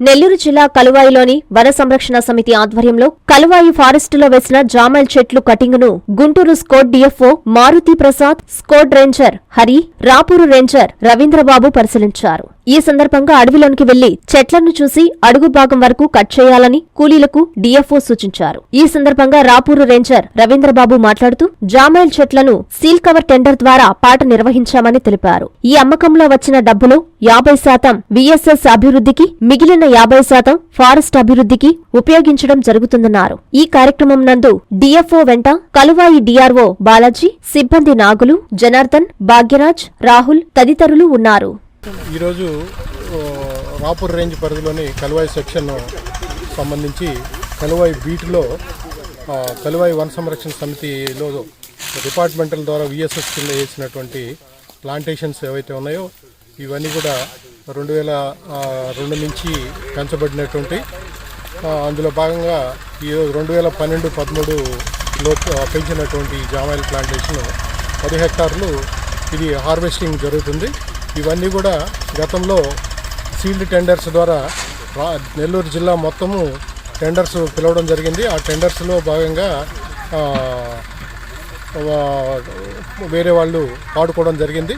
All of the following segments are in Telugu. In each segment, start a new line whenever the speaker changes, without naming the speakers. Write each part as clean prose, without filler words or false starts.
నెల్లూరు జిల్లా కలువాయిలోని వన సంరక్షణ సమితి ఆధ్వర్యంలో కలువాయి ఫారెస్టులో వేసిన జామైల్ చెట్లు కటింగును Guntur squad DFO Maruti Prasad, squad ranger Hari, Rapur ranger Ravindrababu పరిశీలించారు. ఈ సందర్భంగా అడవిలోనికి వెళ్లి చెట్లను చూసి అడుగు భాగం వరకు కట్ చేయాలని కూలీలకు డిఎఫ్ఓ సూచించారు. ఈ సందర్భంగా రాపూరు రేంజర్ రవీంద్రబాబు మాట్లాడుతూ జామైల్ చెట్లను సీల్ కవర్ టెండర్ ద్వారా పాట నిర్వహించామని తెలిపారు. ఈ అమ్మకంలో వచ్చిన డబ్బులో 50% విఎస్ఎస్ అభివృద్ధికి, మిగిలిన 50% ఫారెస్ట్ అభివృద్ధికి ఉపయోగించడం జరుగుతుందన్నారు. ఈ కార్యక్రమం నందు డిఎఫ్ఓ వెంట కలువాయి డిఆర్ఓ బాలాజీ, సిబ్బంది నాగులు, జనార్దన్, భాగ్యరాజ్, రాహుల్ తదితరులు ఉన్నారు.
ఈరోజు రాపూర్ రేంజ్ పరిధిలోని కలువాయి సెక్షన్ సంబంధించి కలువాయి బీట్లో కలువాయి వన సంరక్షణ సమితిలో డిపార్ట్మెంటల్ ద్వారా విఎస్ఎస్ కింద వేసినటువంటి ప్లాంటేషన్స్ ఏవైతే ఉన్నాయో ఇవన్నీ కూడా 2002 నుంచి పెంచబడినటువంటి, అందులో భాగంగా ఈ 2012-13లో పెంచినటువంటి జామైల్ ప్లాంటేషన్ 10 హెక్టార్లు ఇది హార్వెస్టింగ్ జరుగుతుంది. ఇవన్నీ కూడా గతంలో సీల్డ్ టెండర్స్ ద్వారా నెల్లూరు జిల్లా మొత్తము టెండర్స్ పిలవడం జరిగింది. ఆ టెండర్స్లో భాగంగా వేరే వాళ్ళు పాడుకోవడం జరిగింది.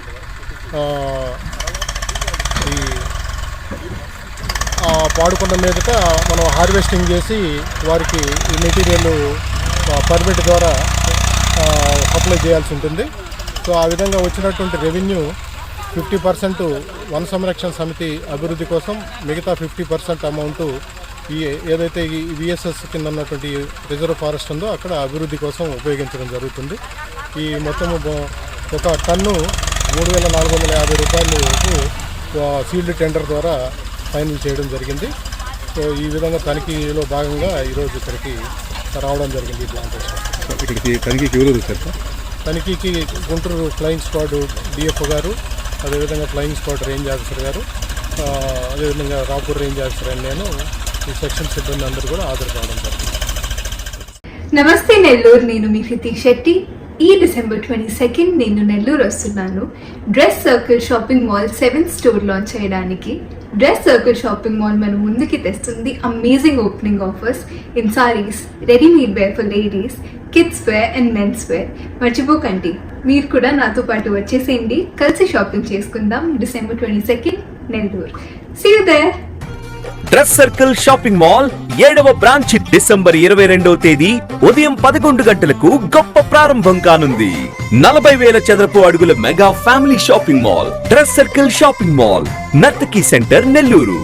పాడుకున్న మీదట మనం హార్వెస్టింగ్ చేసి వారికి ఈ మెటీరియల్ పర్మిట్ ద్వారా సప్లై చేయాల్సి ఉంటుంది. సో ఆ విధంగా వచ్చినటువంటి రెవెన్యూ 50% వన సంరక్షణ సమితి అభివృద్ధి కోసం, మిగతా 50% అమౌంట్ ఏదైతే ఈ విఎస్ఎస్ కింద ఉన్నటువంటి రిజర్వ్ ఫారెస్ట్ ఉందో అక్కడ అభివృద్ధి కోసం ఉపయోగించడం జరుగుతుంది. ఈ మొత్తము ఒక టన్ను 3,450 రూపాయలకు సీల్డ్ టెండర్ ద్వారా ఫైనల్ చేయడం జరిగింది. సో ఈ విధంగా తనిఖీలో భాగంగా ఈరోజు ఇక్కడికి రావడం జరిగింది. తనిఖీకి గుంటూరు ఫ్లయింగ్ స్క్వాడ్ డిఎఫ్ఓ గారు, అదేవిధంగా ఫ్లయింగ్ స్క్వాడ్ రేంజ్ ఆఫీసర్ గారు, అదేవిధంగా రాపూర్ రేంజ్ ఆఫీసర్ అని నేను ఈ సెక్షన్ సిబ్బంది అందరూ కూడా హాజరు కావడం జరిగింది.
నమస్తే నెల్లూరు, నేను మీ హితీష్ శెట్టి. ఈ డిసెంబర్ 22 నేను నెల్లూరు వస్తున్నాను. Dress circle shopping mall 7th store launch చేయడానికి. డ్రెస్ సర్కిల్ షాపింగ్ మాల్ మన ముందుకి తెస్తుంది amazing opening offers in saris, readymade wear for ladies, kids wear and mens wear. మర్చిపోకండి, మీరు కూడా నాతో పాటు వచ్చేసేయండి. కలిసి షాపింగ్ చేసుకుందాం. December 22 Nellore. See you there.
Dress circle shopping mall 7వ బ్రాంచ్ డిసెంబర్ 22వ తేదీ ఉదయం 11 గంటలకు గొప్ప ప్రారంభం కానుంది. 40,000 చదరపు అడుగుల mega family shopping mall dress circle shopping mall, Nartaki centre, Nellore.